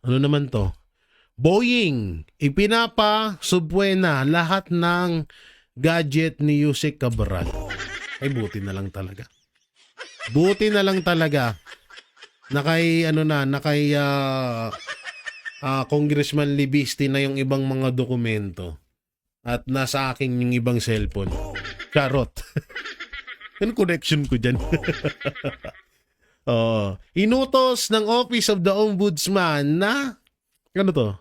Ano naman to? Boeing, ipinapa-subwena lahat ng gadget ni Yusek Cabral. Ay, buti na lang talaga. Buti na lang talaga na kay, Congressman Libisti na yung ibang mga dokumento. At nasa akin yung ibang cellphone. Charot. Ano connection ko dyan? Inutos ng Office of the Ombudsman na, ano to?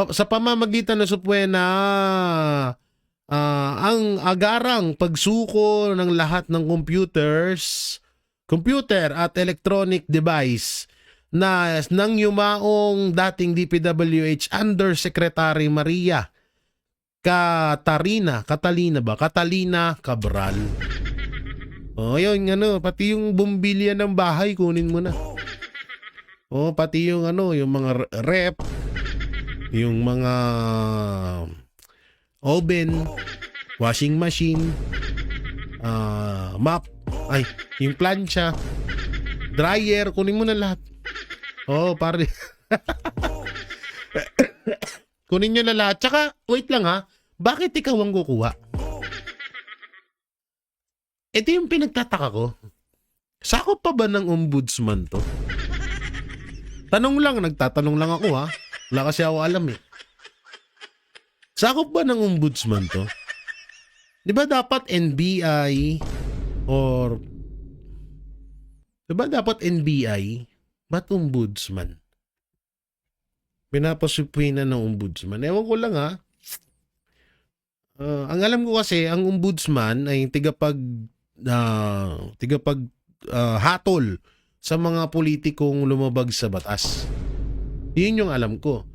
Sa pamamagitan ng subwena, ang agarang pagsuko ng lahat ng computer at electronic device na nang yumaong dating DPWH Undersecretary Maria Catalina Cabral. Yun, pati yung bumbilya ng bahay, kunin mo na. Pati yung yung mga rep, yung mga oven, washing machine, mop, yung plancha, dryer, kunin mo na lahat. Pare. Kunin nyo na lahat. Tsaka, wait lang ha, bakit ikaw ang kukuha? Ito yung pinagtataka ko. Sakop pa ba ng ombudsman to? Nagtatanong lang ako ha. Wala kasi ako alam eh. Sakop ba ng ombudsman to? Di ba dapat NBI or... Di ba dapat NBI? Ba't ombudsman? Pinapasupwina ng ombudsman. Ewan ko lang ha. Ang alam ko kasi, ang ombudsman ay hatol sa mga politikong lumabag sa batas. Yun yung alam ko.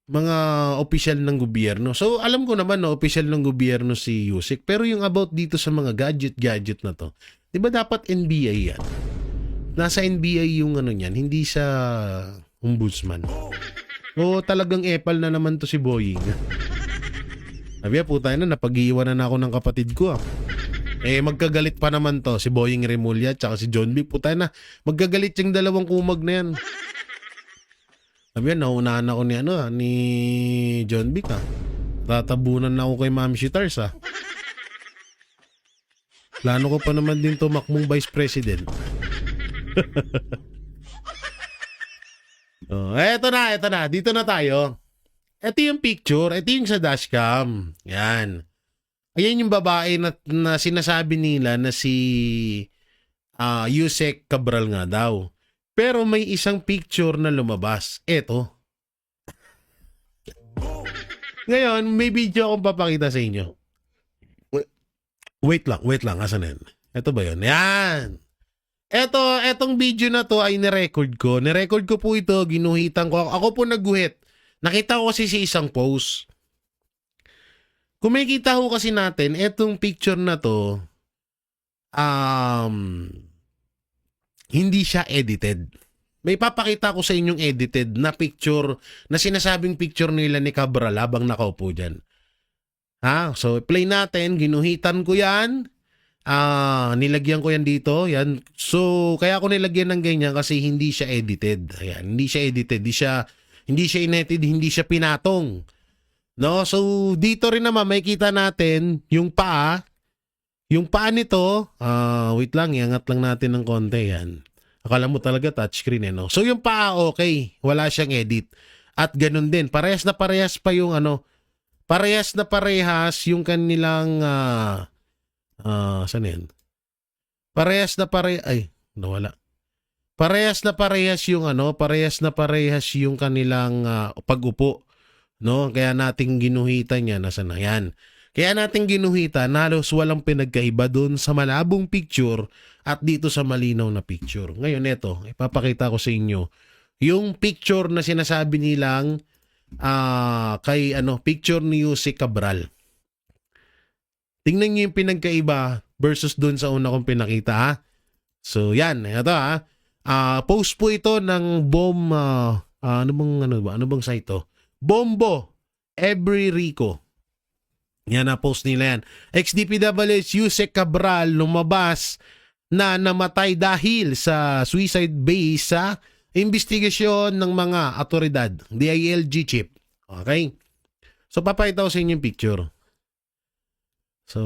Mga opisyal ng gobyerno. So, alam ko naman na opisyal ng gobyerno si Yusek. Pero yung about dito sa mga gadget na to, di ba dapat NBI yan? Nasa NBI yung niyan, hindi sa ombudsman. Talagang epal na naman to si Boeing. Sabi puta na, napag-iiwanan na ako ng kapatid ko. Magkagalit pa naman to, si Boeing Remulla at si John B. Puta na, magkagalit yung dalawang kumag na yan. Sabi naunahan ako ni John B. Tatabunan na ako kay Ma'am Shitars Plano ko pa naman din tumakbong Vice President. Eto na. Dito na tayo. Ito yung picture. Ito yung sa dashcam. Yan. Ayan yung babae na sinasabi nila na si Yusek Cabral nga daw. Pero may isang picture na lumabas. Eto. Ngayon, may video akong papakita sa inyo. Wait lang. Asan na yan? Ito ba yun? Yan. Etong video na to ay nirecord ko. Nirecord ko po ito, ginuhitan ko. Ako po nagguhit. Nakita ko kasi sa isang post. Kung makikita ko kasi natin, etong picture na to, hindi siya edited. May papakita ko sa inyong edited na picture, na sinasabing picture nila ni Cabral habang nakaupo dyan. So play natin, ginuhitan ko yan. Nilagyan ko yan dito. Yan. So, kaya ako nilagyan ng ganyan kasi hindi siya edited. Ayan, hindi siya edited. Hindi siya inedited, hindi siya pinatong. No? So, dito rin naman makikita natin yung paa. Yung paa nito, wait lang, iangat lang natin ng konti yan. Akala mo talaga touchscreen no? So, yung paa okay. Wala siyang edit. At ganun din. Parehas na parehas pa yung parehas na parehas yung kanilang saan yan? Parehas na nawala. Parehas na parehas yung kanilang pag-upo, no? Kaya nating ginuhitan yan, nasaan na yan? Kaya nating ginuhitan, halos walang pinagkaiba doon sa malabong picture at dito sa malinaw na picture. Ngayon ito, ipapakita ko sa inyo yung picture na sinasabi nilang picture ni Yusek Cabral. Tingnan niyo yung pinagkaiba versus doon sa una kong pinakita So yan, ito post po ito ng ano bang site to? Bombo Every Rico. Yan post nila yan. Ex-DPWH Yusek Cabral lumabas na namatay dahil sa suicide base sa investigasyon ng mga otoridad, DILG chief. Okay? So, papakita ko sa inyo yung picture. So,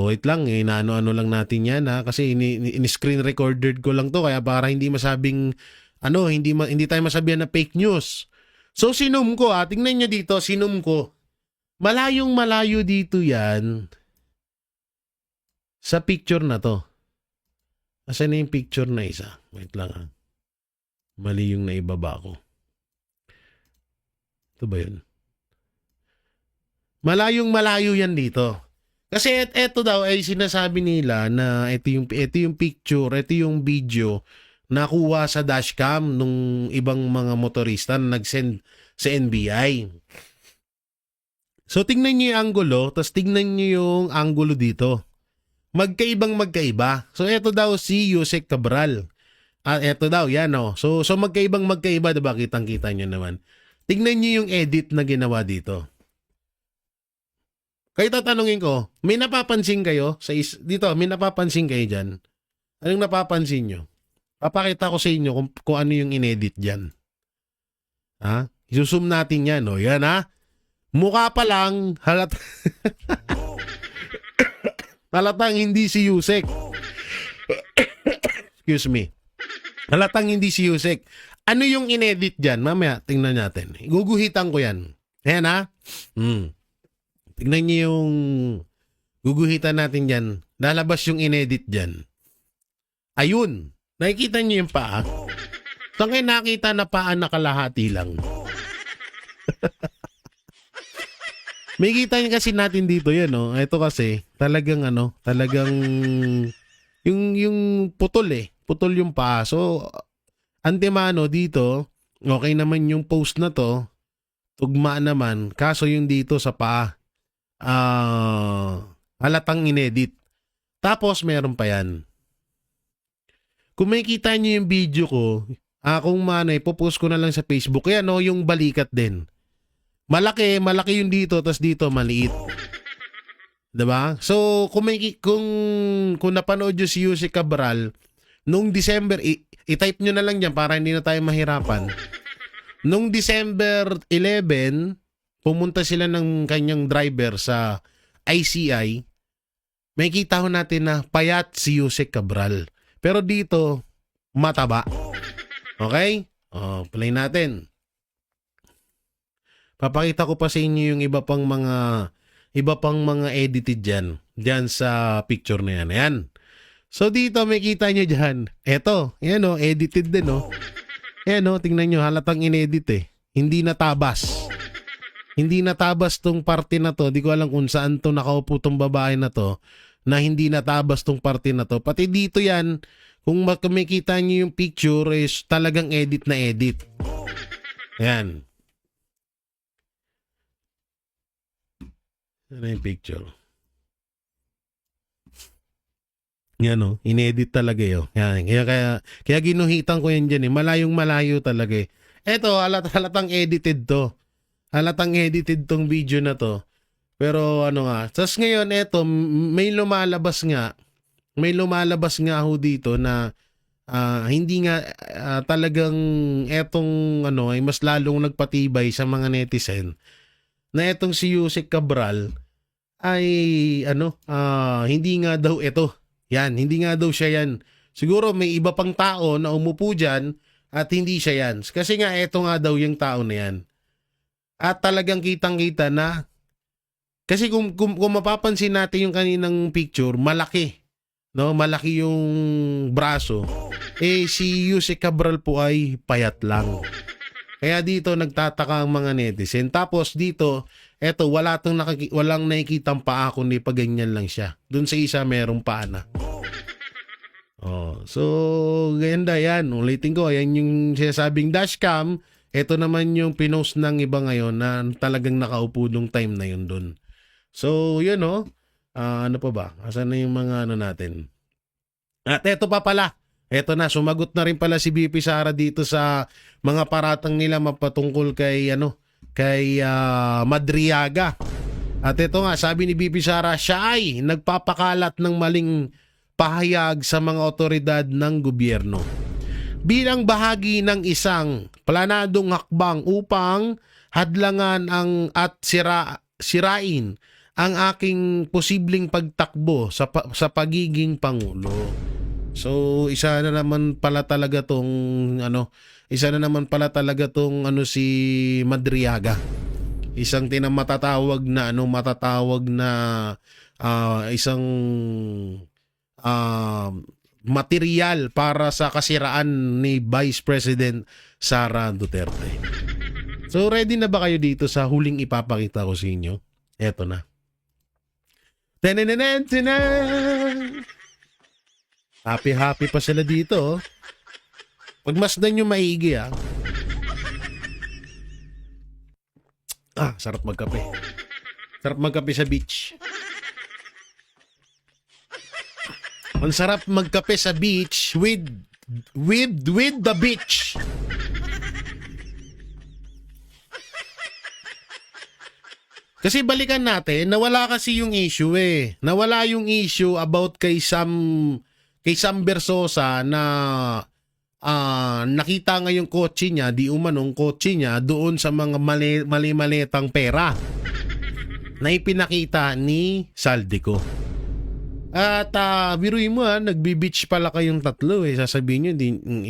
wait lang, inaano-ano lang natin yan ha, kasi in-screen recorded ko lang to, kaya para hindi masabing, hindi tayo masabihan na fake news. So, sinum ko tingnan nyo dito, sinum ko. Malayong malayo dito yan sa picture na to. Asan na yung picture na isa? Wait lang ha. Mali yung naibaba ko. Ito ba yun? Malayong malayo yan dito. Kasi eto daw ay sinasabi nila na ito yung picture, ito yung video na kuha sa dashcam nung ibang mga motorista na nag-send sa NBI. So tingnan niyo yung angulo, tapos tingnan niyo yung angulo dito. Magkaiba. So eto daw si Yusek Cabral. Eto daw, yan o. So magkaiba, diba? Kitang-kita nyo naman. Tingnan nyo yung edit na ginawa dito. Kaya tatanungin ko, may napapansin kayo? Dito, may napapansin kayo dyan? Anong napapansin nyo? Papakita ko sa inyo kung ano yung inedit dyan. Ha? Isusum natin yan, o. Yan, ha? Mukha pa lang, halatang hindi si Yusek. Excuse me. Halatang hindi si Yusek. Ano yung inedit dyan? Mamaya, tingnan natin. Guguhitan ko yan. Ayan ha. Tingnan niyo yung guguhitan natin dyan. Lalabas yung inedit dyan. Ayun. Nakikita niyo yung paa? Saan kayo nakita na paa na kalahati lang? May kita niyo kasi natin dito yan, no? Ito kasi, talagang yung putol putol yung paa. So, antemano dito, okay naman yung post na to, tugma naman, kaso yung dito sa paa, halatang inedit. Tapos, meron pa yan. Kung makikita nyo yung video ko, kung ipopost ko na lang sa Facebook, yan no, yung balikat din. Malaki yung dito, tas dito maliit. Diba? So, kung napanood nyo si Yusek Cabral, nung December, i-type nyo na lang dyan para hindi na tayo mahirapan. Nung December 11, pumunta sila ng kanyang driver sa ICI, may kita ho natin na payat si Yusek Cabral. Pero dito, mataba. Okay? Play natin. Papakita ko pa sa inyo yung iba pang mga edited dyan sa picture na yan. Ayan. So dito may kita nyo dyan. Eto, yan o, edited din o. Ayan o, tingnan nyo, halatang inedit Hindi natabas. Hindi natabas tong parte na to. Di ko alam kung saan to nakaupo tong babae na to na hindi natabas tong parte na to. Pati dito yan, kung makikita nyo yung picture is talagang edit na edit. Ayan. Ano yung picture? Yan o, inedit talaga yun. Yan. Kaya ginuhitan ko yan dyan Malayong malayo talaga Eto, halatang edited to. Halatang edited tong video na to. Pero ano nga, tas ngayon eto, may lumalabas nga ho dito na hindi nga talagang etong ay mas lalong nagpatibay sa mga netizen na etong si Yusek Cabral ay hindi nga daw ito. Yan, hindi nga daw siya yan. Siguro may iba pang tao na umupo dyan at hindi siya yan. Kasi nga eto nga daw yung tao na yan. At talagang kitang-kita na kasi kung mapapansin natin yung kaninang picture, malaki. No, malaki yung braso. Si Yusek Cabral po ay payat lang. Kaya dito nagtataka ang mga netizen. Tapos dito, eto walang nakikitang paa kundi pa ganyan lang siya. Doon sa isa merong paa na. So ganda yan. Ulitin ko, yan yung sinasabing dashcam. Ito naman yung pinost ng iba ngayon na talagang nakaupo nung time na yun doon. So yun ano pa ba? Asan na yung mga natin? At eto pa pala. Eto na, sumagot na rin pala si BP Sara dito sa mga paratang nila mapatungkol kay Madriaga. At ito nga, sabi ni BP Sara, siya ay nagpapakalat ng maling pahayag sa mga otoridad ng gobyerno bilang bahagi ng isang planadong hakbang upang hadlangan at sirain ang aking posibleng pagtakbo sa pagiging pangulo. So isa na naman pala talaga tong si Madriaga. Isang matatawag na isang material para sa kasiraan ni Vice President Sara Duterte. So ready na ba kayo dito sa huling ipapakita ko sa inyo? Eto na. Happy pa sila dito. Pagmasdan nyo maigi sarap magkape. Sarap magkape sa beach. Ang sarap magkape sa beach with the beach. Kasi balikan natin, nawala kasi yung issue Nawala yung issue about kay Sam Bersosa na nakita nga yung kotse niya, di umanong kotse niya doon sa mga mali-malitang pera na ipinakita ni Saldico. At biruin mo nagbi-beach pala kayong tatlo Sasabihin nyo,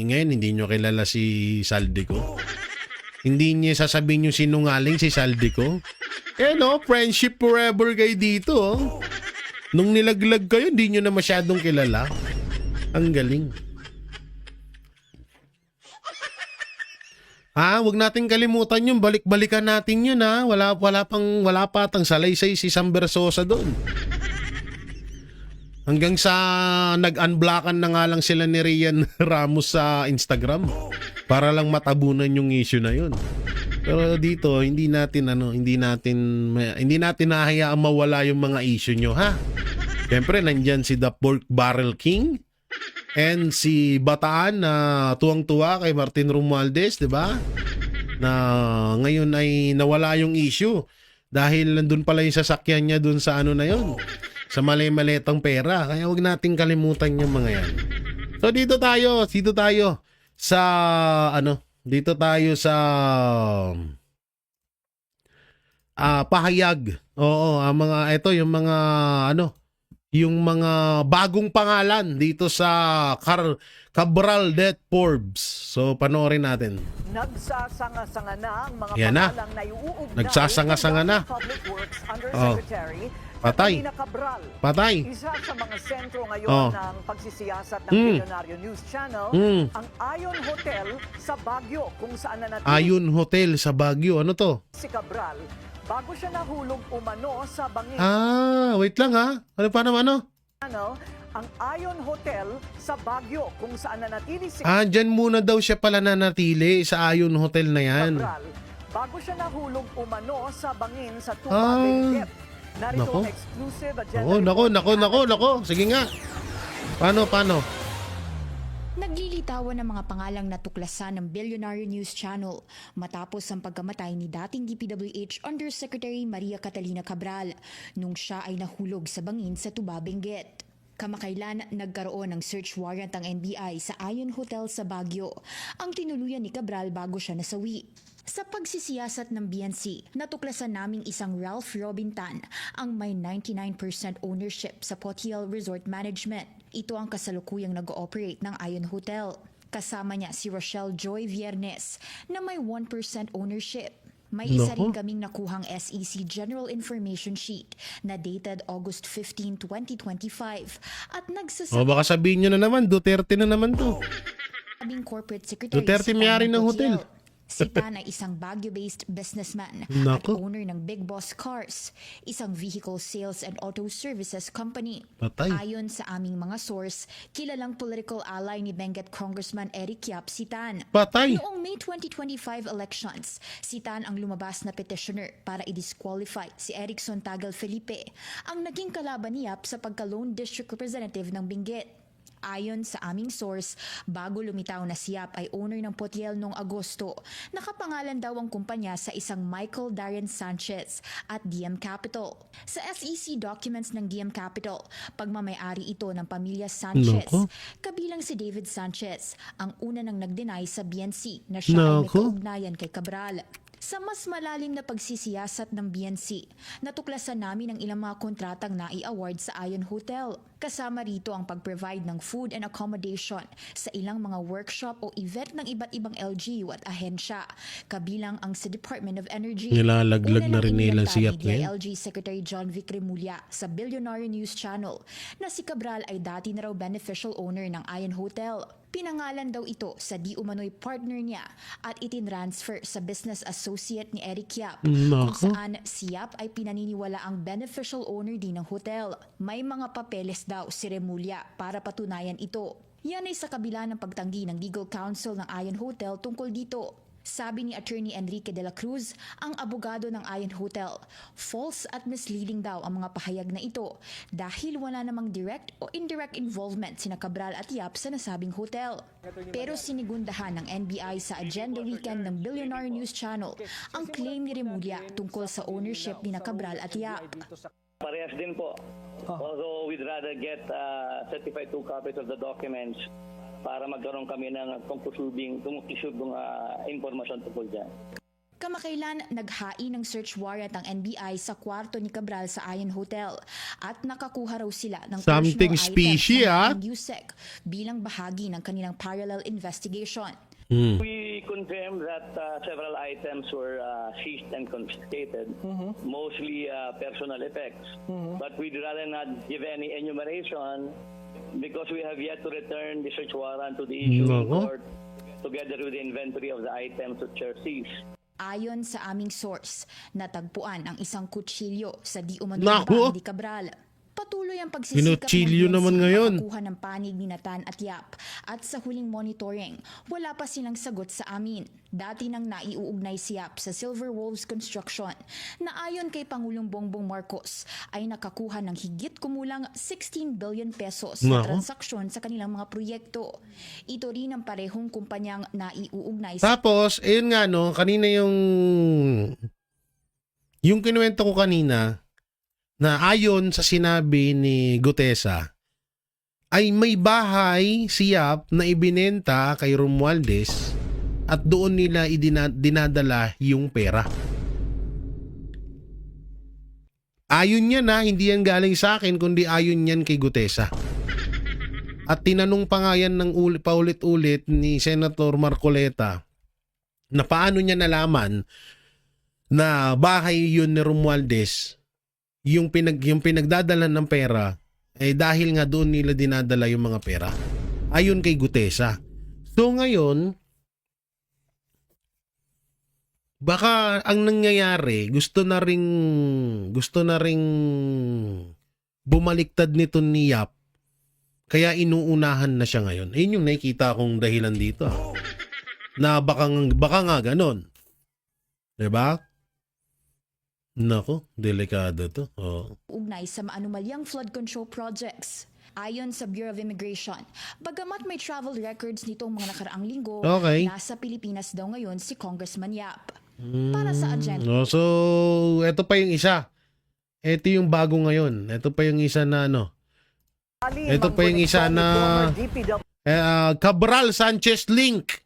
ngayon hindi nyo kilala si Saldico. Hindi niya sasabihin yung sinungaling si Saldico. Friendship forever kayo dito. Nung nilaglag kayo, hindi nyo na masyadong kilala. Ang galing. Wag natin kalimutan yun. Balik-balikan natin yun Wala pa tang salaysay si Sam Bersosa doon. Hanggang sa nag-unblockan na nga lang sila ni Rian Ramos sa Instagram para lang matabunan yung issue na yun. Pero dito hindi natin nahahayaang mawala yung mga issue nyo Siyempre nandyan si The Pork Barrel King and si Bataan na tuwang-tuwa kay Martin Romualdez, 'di ba? Na ngayon ay nawala yung issue dahil nandun pala yung sasakyan niya dun sa na yun. Sa mali-malitang pera. Kaya huwag nating kalimutan yung mga yan. So dito tayo sa pahayag. Yung mga bagong pangalan dito sa Cabral Death Forbes. So panoorin natin. Nagsasanga-sanga na ang mga pangalang na iuugnay Nagsasanga-sanga na. Public Works Undersecretary Patay. Cabral. Patay. Isa sa mga sentro ngayon ng pagsisiyasat ng Milyonaryo News Channel, ang Ayon Hotel sa Baguio, kung saan nanatili Ayon Hotel sa Baguio. Ano to? si Cabral bago siya nahulog umano sa bangin. Wait lang Ano pa naman Ang Ayon Hotel sa Baguio, kung saan nanatili si dyan muna daw siya pala nanatili sa Ayon Hotel na yan. Cabral bago siya nahulog umano sa bangin sa Tuba Benguet. Narito ang exclusive agenda. Nako. Sige nga. Paano? Naglilitawan ng mga pangalang natuklasan ng Billionaire News Channel matapos ang pagkamatay ni dating DPWH Undersecretary Maria Catalina Cabral nung siya ay nahulog sa bangin sa Tuba Benguet. Kamakailan nagkaroon ng search warrant ang NBI sa Ayon Hotel sa Baguio, ang tinuluyan ni Cabral bago siya nasawi. Sa pagsisiyasat ng BNC, natuklasan naming isang Ralph Robintan ang may 99% ownership sa Potiel Resort Management. Ito ang kasalukuyang nag-ooperate ng Ayon Hotel. Kasama niya si Rochelle Joy Viernes na may 1% ownership. May isa rin kaming nakuhang SEC General Information Sheet na dated August 15, 2025 at baka sabihin nyo na naman, Duterte na naman to. Corporate Secretary Duterte may-ari ng hotel. Si Tan ay isang Baguio-based businessman at owner ng Big Boss Cars, isang vehicle sales and auto services company. Patay. Ayon sa aming mga source, kilalang political ally ni Benguet Congressman Eric Yap si Tan. Patay. Noong May 2025 elections, si Tan ang lumabas na petitioner para i-disqualify si Erickson Tagal Felipe, ang naging kalaban ni Yap sa pagka-lone district representative ng Benguet. Ayon sa aming source, bago lumitaw na si Yap ay owner ng Potiel noong Agosto. Nakapangalan daw ang kumpanya sa isang Michael Darren Sanchez at DM Capital. Sa SEC documents ng DM Capital, pagmamayari ito ng pamilya Sanchez. Nako. Kabilang si David Sanchez, ang una nang nag-deny sa BNC na siya ay may Nako. kaugnayan kay Cabral. Sa mas malalim na pagsisiyasat ng BNC, natuklasan namin ang ilang mga kontratang nai-award sa Ion Hotel. Kasama rito ang pag-provide ng food and accommodation sa ilang mga workshop o event ng iba't ibang LGU at ahensya, kabilang ang sa Department of Energy. Nilalaglag na Una rin nila si Yap ni ngayon. LG Secretary John Vic Remulla sa Billionaire News Channel na si Cabral ay dati na raw beneficial owner ng Ion Hotel. Pinangalan daw ito sa di umano'y partner niya at itinransfer sa business associate ni Eric Yap, kung Nako. saan si Yap ay pinaniniwala ang beneficial owner din ng hotel. May mga papeles daw si Remulla para patunayan ito. Yan ay sa kabila ng pagtanggi ng legal counsel ng Ion Hotel tungkol dito. Sabi ni Attorney Enrique de la Cruz, ang abogado ng Ion Hotel, false at misleading daw ang mga pahayag na ito dahil wala namang direct o indirect involvement sina Cabral at Yap sa nasabing hotel. Pero sinigundahan ng NBI sa agenda weekend ng Billionaire News Channel ang claim ni Remulla tungkol sa ownership ni na Cabral at Yap. Parehas din po. Although we'd rather get certified 2 copies of the documents para magkaroon kami ng conclusibong informasyon tungkol dyan. Kamakailan, naghain ng search warrant ang NBI sa kwarto ni Cabral sa Ion Hotel at nakakuha raw sila ng Something personal fishy, items ng USEC bilang bahagi ng kanilang parallel investigation. We confirmed that several items were seized and confiscated, mostly personal effects. But we'd rather not give any enumeration because we have yet to return the search warrant to the issuing Nako. court together with the inventory of the items which are seized. Ayon sa aming source, natagpuan ang isang kutsilyo sa di Nako. umano'y bag ni Cabral. Patuloy ang pagsisikap Kinutsilyo ng naman BNC ngayon. makakuha ng panig ni Natan at Yap. At sa huling monitoring, wala pa silang sagot sa amin. Dati nang naiuugnay si Yap sa Silver Wolves Construction na ayon kay Pangulong Bongbong Marcos ay nakakuha ng higit kumulang 16 billion pesos na Nako. transaksyon sa kanilang mga proyekto. Ito rin ang parehong kumpanyang naiuugnay sa Tapos, ayun nga no, kanina yung kinuwento ko kanina na ayon sa sinabi ni Gutesa ay may bahay si Yap na ibinenta kay Romualdez at doon nila dinadala yung pera. Ayon niya na, hindi yan galing sa akin kundi ayon yan kay Gutesa. At tinanong pa nga yan ng paulit-ulit ni Senator Marcoleta na paano niya nalaman na bahay yun ni Romualdez yung pinagdadala ng pera dahil nga doon nila dinadala yung mga pera ayon kay Gutesa. So ngayon baka ang nangyayari gusto na ring bumaliktad nito ni Yap kaya inuunahan na siya ngayon. Ayun yung nakikita kong dahilan dito. Na baka nga ganon. 'Di ba? Nako, delikado to. Oh. ugnay sa maanumalyang flood control projects. Ayon sa Bureau of Immigration, bagamat may travel records nitong mga nakaraang linggo, Okay. nasa Pilipinas daw ngayon si Congressman Yap. Para sa agenda. Oh, so, eto pa yung isa. Ito yung bago ngayon. Ito pa yung isa na ano. Ito pa yung isa na Cabral Sanchez link.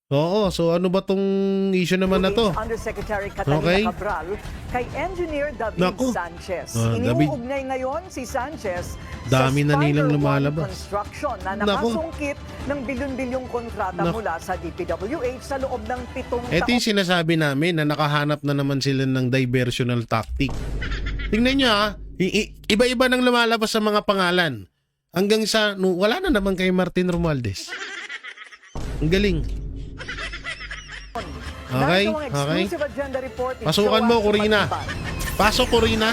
Oo, so ano ba tong issue naman na to? Undersecretary Catalina Okay. Cabral kay Engineer David Naku. Sanchez. David. Iniuugnay ngayon si Sanchez Dami sa na nilang Spider lumalabas. One Construction na Naku. nakasungkit ng bilyon-bilyong kontrata Naku. mula sa DPWH sa loob ng 7 Ito taon. yung sinasabi namin na nakahanap na naman sila ng diversional tactic. Tingnan nyo iba-iba nang lumalabas sa mga pangalan. Hanggang sa, wala na naman kay Martin Romualdez. Ang galing. Okay, Narito ang okay. exclusive agenda report ni Pasukan mo, Joanne Corina. Matibay. Pasok, Corina.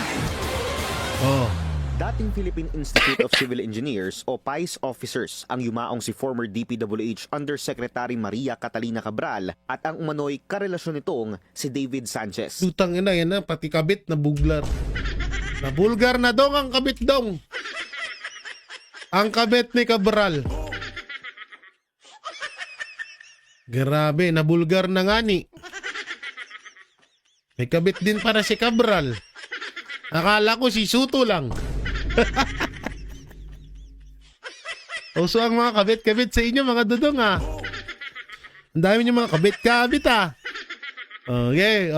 Oh. Dating Philippine Institute of Civil Engineers o PICE officers ang yumaong si former DPWH Undersecretary Maria Catalina Cabral at ang umano'y karelasyon nitong si David Sanchez. Tutang ina, yan na, pati kabit na buglar. Nabulgar na dong ang kabit dong. Ang kabit ni Cabral. Grabe, nabulgar na nga ni. May kabit din para si Cabral. Akala ko si Suto lang. Uso ang mga kabit-kabit sa inyo, mga dudong ha. Ang dami niyo mga kabit-kabit ha. Okay,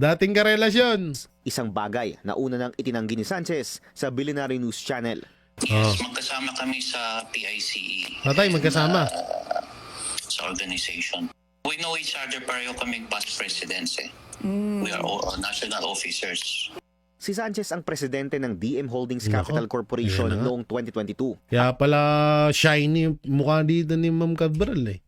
dating karelasyon. Isang bagay na una nang itinanggi ni Sanchez sa Billionaire News Channel. Yes, magkasama kami sa PICE. Patay, magkasama. Sa organization. We know each other, pareho kaming past presidents eh. We are all national officers. Si Sanchez ang presidente ng DM Holdings Nako, Capital Corporation ayan na nga. noong 2022. Kaya pala shiny yung mukha dito ni Ma'am Cabral eh.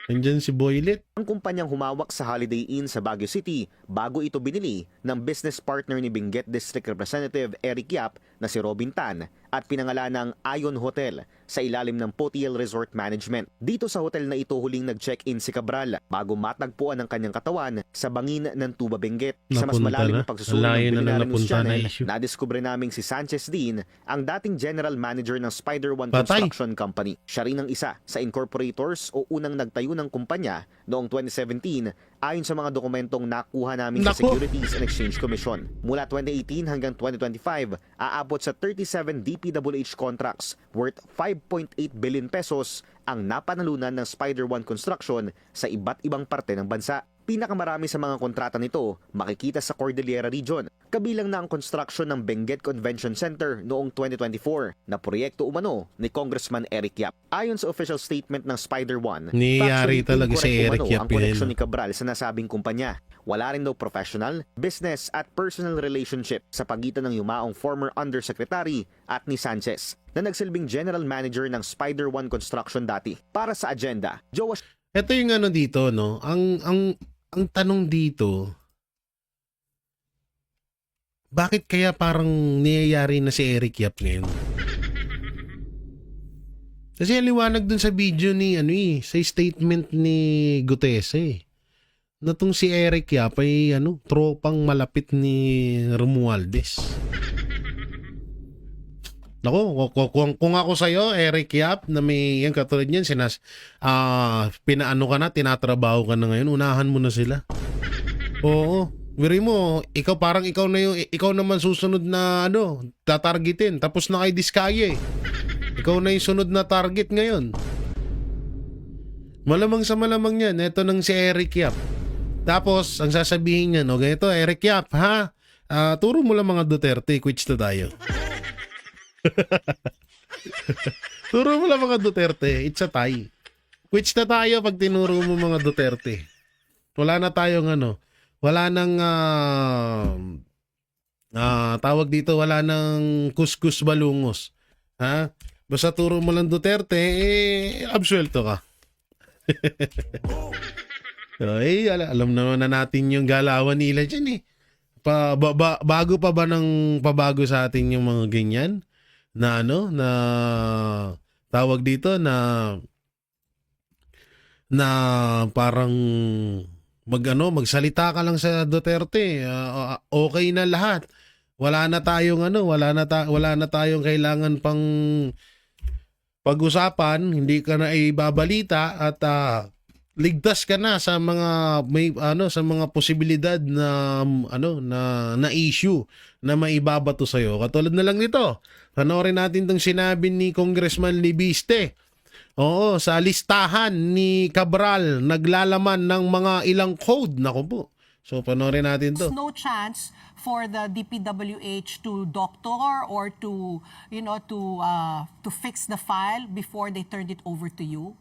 Nandyan si Boylet. Ang kumpanyang humawak sa Holiday Inn sa Baguio City bago ito binili ng business partner ni Benguet District Representative Eric Yap na si Robin Tan at pinangalan ng Ion Hotel sa ilalim ng Potiel Resort Management. Dito sa hotel na ito huling nag-check-in si Cabral bago matagpuan ang kanyang katawan sa bangin ng Tuba Benguet. Sa mas Napunta malalim na. na pagsusulit Layo ng na lang Billionaire News napunta na Channel, issue. nadiskubre naming si Sanchez din ang dating general manager ng Spider One Patay. Construction Company. Siya rin ang isa sa incorporators o unang nagtayo ng kumpanya noong 2017 ayon sa mga dokumentong nakuha namin sa Nako. Securities and Exchange Commission. Mula 2018 hanggang 2025, aabot sa 37 DPWH contracts worth 5.8 billion pesos ang napanalunan ng Spider One Construction sa iba't ibang parte ng bansa. Pinakamarami sa mga kontrata nito makikita sa Cordillera Region, kabilang na ang construction ng Benguet Convention Center noong 2024 na proyekto umano ni Congressman Eric Yap. Ayon sa official statement ng Spider One, Niyari factually talaga si incorrect Eric umano Yap ang koneksyon yan. ni Cabral sa nasabing kumpanya. Wala rin daw professional, business at personal relationship sa pagitan ng yumaong former undersecretary at ni Sanchez na nagsilbing general manager ng Spider One Construction dati. Para sa agenda, Jowa Ito yung ano dito, no? Ang tanong dito, bakit kaya parang niyayari na si Eric Yap ngayon? Kasi ang liwanag dun sa video ni, sa statement ni Gutese, na tong si Eric Yap ay, tropang malapit ni Romualdez. Nako, kung ako sa'yo, Eric Yap, na may yung katulad niyan, pinaano ka na, tinatrabaho ka na ngayon, unahan mo na sila. Oo. Wiri mo, ikaw naman susunod na, tatargetin, tapos na kay Diskaya eh. Ikaw na yung sunod na target ngayon. Malamang sa malamang yan, eto nang si Eric Yap. Tapos, ang sasabihin niya, ganito, Eric Yap, ha? Turo mo lang mga Duterte, quits na tayo. Turo mo lang mga Duterte, it's a tie. Quits na tayo pag tinuro mo mga Duterte. Wala na tayong wala nang tawag dito, wala nang kuskus balungos. Ha? Basta turo mo lang Duterte, absuelto ka. Alam naman na natin yung galawan nila dyan eh. Bago pa ba ng pabago sa atin yung mga ganyan? Na na tawag dito na parang magsalita ka lang sa Duterte, okay na lahat. Wala na tayong kailangan pang pag-usapan, hindi ka na ibabalita at ligtas ka na sa mga sa mga posibilidad na na issue na maibabato sa iyo. Katulad na lang nito. Panoorin natin tong sinabi ni Congressman Libiste. Oo, sa listahan ni Cabral naglalaman ng mga ilang code. Naku po. So panoorin natin to. There's no chance for the DPWH to doctor or to fix the file before they turned it over to you?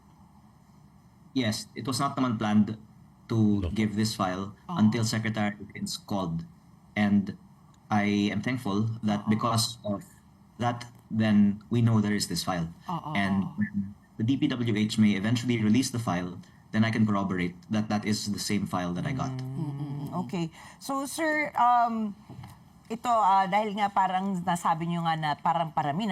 Yes, it was not naman planned to give this file until Secretary Vince called. And I am thankful that because of that, then we know there is this file. And when the DPWH may eventually release the file, then I can corroborate that that is the same file that I got. Okay. So, sir, ito, dahil nga parang nasabi nyo nga na parang parami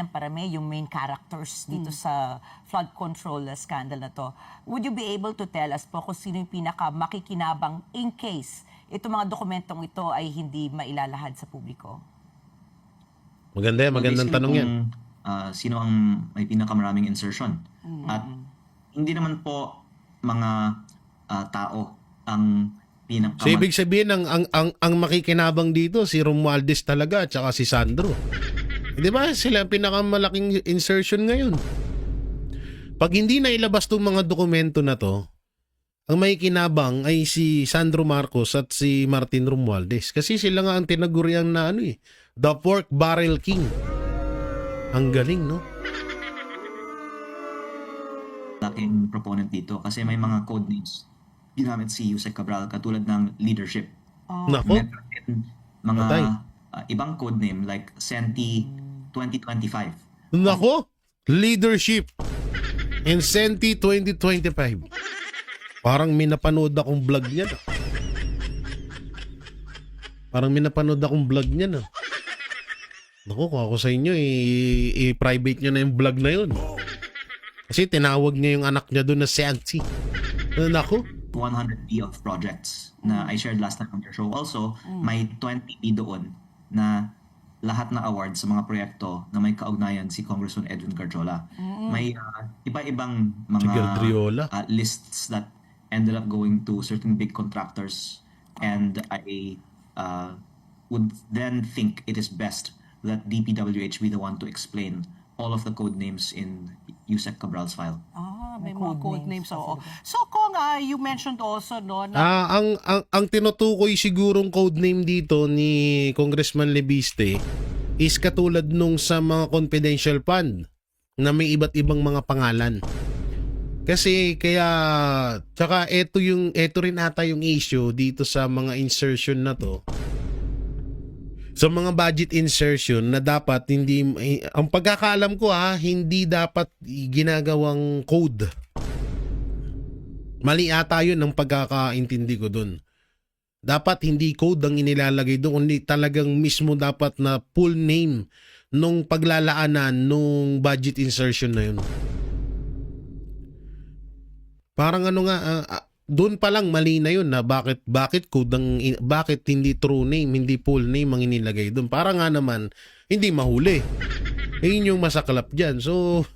yung main characters dito sa flood control scandal na to, would you be able to tell us po kung sino yung pinaka makikinabang in case itong mga dokumentong ito ay hindi mailalahad sa publiko? Magandang tanong yan. sino ang may pinakamaraming insertion. At hindi naman po mga tao ang So ibig sabihin ang makikinabang dito si Romualdez talaga at saka si Sandro. 'Di ba? Sila ang pinakamalaking insertion ngayon. Pag hindi na ilabas tong mga dokumento na to, ang makikinabang ay si Sandro Marcos at si Martin Romualdez kasi sila nga ang tinaguriang na the Pork Barrel King. Ang galing, no? laking proponent dito kasi may mga code names ginamit si Yusek Cabral katulad ng leadership. Nako. Meron din mga Patay. Ibang code name like Senti 2025. Nako, leadership in Senti 2025. Parang may napanood akong vlog niya. Naku, kung ako sa inyo, i-private nyo na yung vlog na yun. Kasi tinawag niya yung anak niya doon na Senti. Naku. 100B of projects na I shared last time on your show. Also, may 20B doon na lahat na awards sa mga proyekto na may kaugnayan si Congressman Edwin Garjola. May iba-ibang Si Gardriola. mga lists that ended up going to certain big contractors, and I would then think it is best that DPWH be the one to explain all of the code names in Yusek Cabral's file. May mga code names. Oo. So kung you mentioned also no na Ang tinutukoy sigurong code name dito ni Congressman Lebiste is katulad nung sa mga confidential fund na may iba't ibang mga pangalan. Kasi kaya tsaka ito rin ata yung issue dito sa mga insertion na to. Sa mga budget insertion na dapat hindi ang pagkakaalam ko hindi dapat ginagawang code. Mali ata yun ang pagkakaintindi ko dun. Dapat hindi code ang inilalagay doon, kundi talagang mismo dapat na full name nung paglalaanan nung budget insertion na yun. Parang doon pa lang mali na yun na bakit code bakit hindi true name, hindi full name ang inilagay doon. Para nga naman hindi mahuli. Yun yung masaklap diyan. So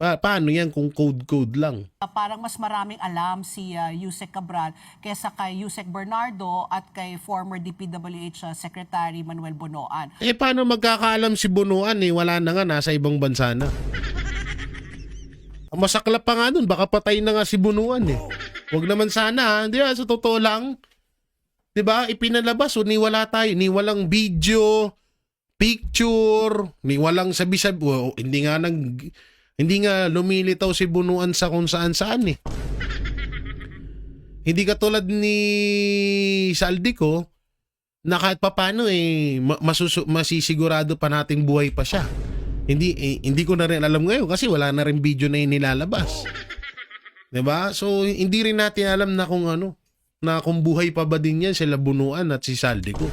paano yan kung code lang? parang mas maraming alam si Yusek Cabral kaysa kay Yusek Bernardo at kay former DPWH Secretary Manuel Bonoan. Paano magkakaalam si Bonoan wala na nga, nasa ibang bansa na. Ang masaklap pa nga dun, baka patay na nga si Bonoan Huwag naman sana di ba, sa totoo lang. Di ba, ipinalabas ni wala tayo, ni walang video, picture, ni walang sabi-sabi, hindi nga lumilitaw si Bonoan sa kung saan-saan Hindi katulad ni Saldico na kahit papano masisigurado pa nating buhay pa siya. Hindi ko na rin alam ngayon kasi wala na rin video na nilalabas. 'Di ba? So hindi rin natin alam na kung buhay pa ba din yan sila Bonoan at si Saldico.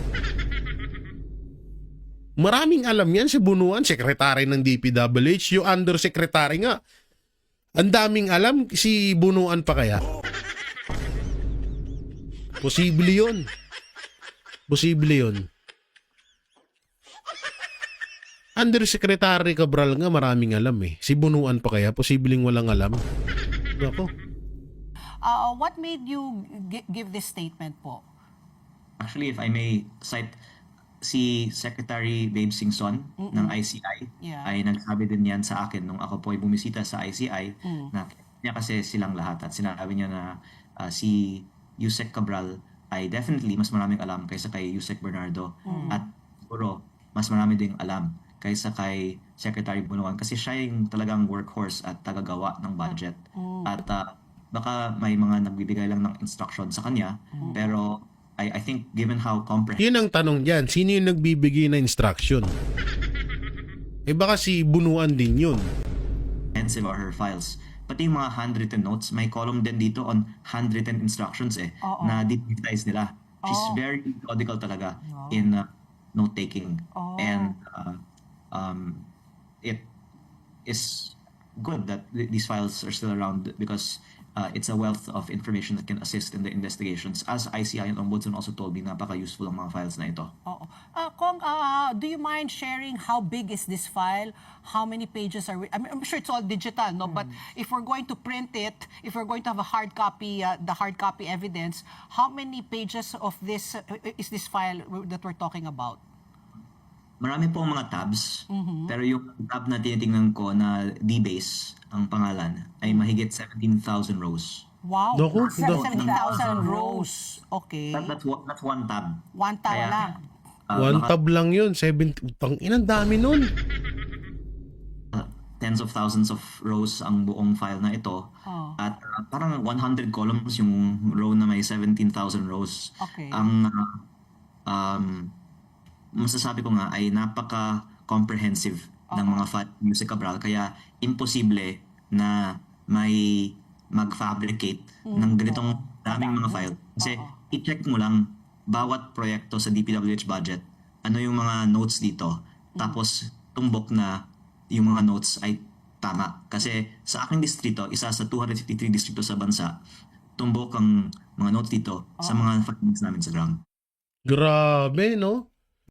Maraming alam yan si Bonoan, sekretary ng DPWH, yung undersecretary nga. Ang daming alam si Bonoan pa kaya. Posible yun. Undersecretary Cabral nga maraming alam Si Bonoan pa kaya, posibleng walang alam. Nako. What made you give this statement po? Actually, if I may cite si Secretary Babe Singson ng ICI, ay nagsabi din yan sa akin nung ako po ay bumisita sa ICI na niya kasi silang lahat at sinabi niya na si Yusek Cabral ay definitely mas maraming alam kaysa kay Yusek Bernardo at siguro mas marami ding alam kaysa kay Secretary Bonoan kasi siya yung talagang workhorse at tagagawa ng budget at baka may mga nagbibigay lang ng instruction sa kanya pero I think given how comprehensive... Yun ang tanong dyan. Sino yung nagbibigay na instruction? Baka si Bonoan din yun. ...are her files. Pati yung mga handwritten notes, may column din dito on handwritten instructions na digitize nila. She's very methodical talaga in note-taking. And it is good that these files are still around because it's a wealth of information that can assist in the investigations. As ICI and Ombudsman also told me, napaka-useful ang mga files na ito. Oo. Kong, do you mind sharing how big is this file? How many pages are we? I'm sure it's all digital, no? But if we're going to print it, if we're going to have a hard copy, the hard copy evidence, how many pages of this is this file that we're talking about? Marami pong mga tabs, pero yung tab na tinitingnan ko na DBase, ang pangalan, ay mahigit 17,000 rows. Wow. Naku, 70,000 rows. Okay. That's one tab. One tab Kaya, lang. One tab lang yun. 70, inang dami nun. Tens of thousands of rows ang buong file na ito. At parang 100 columns yung row na may 17,000 rows. Okay. Ang masasabi ko nga ay napaka-comprehensive ng mga file ni Yusek Cabral, kaya imposible na may mag-fabricate ng ganitong daming mga file. Kasi i-check mo lang bawat proyekto sa DPWH budget, ano yung mga notes dito, tapos tumbok na yung mga notes ay tama. Kasi sa aking distrito, isa sa 253 distrito sa bansa, tumbok ang mga notes dito sa mga findings namin sa ground. Grabe, no?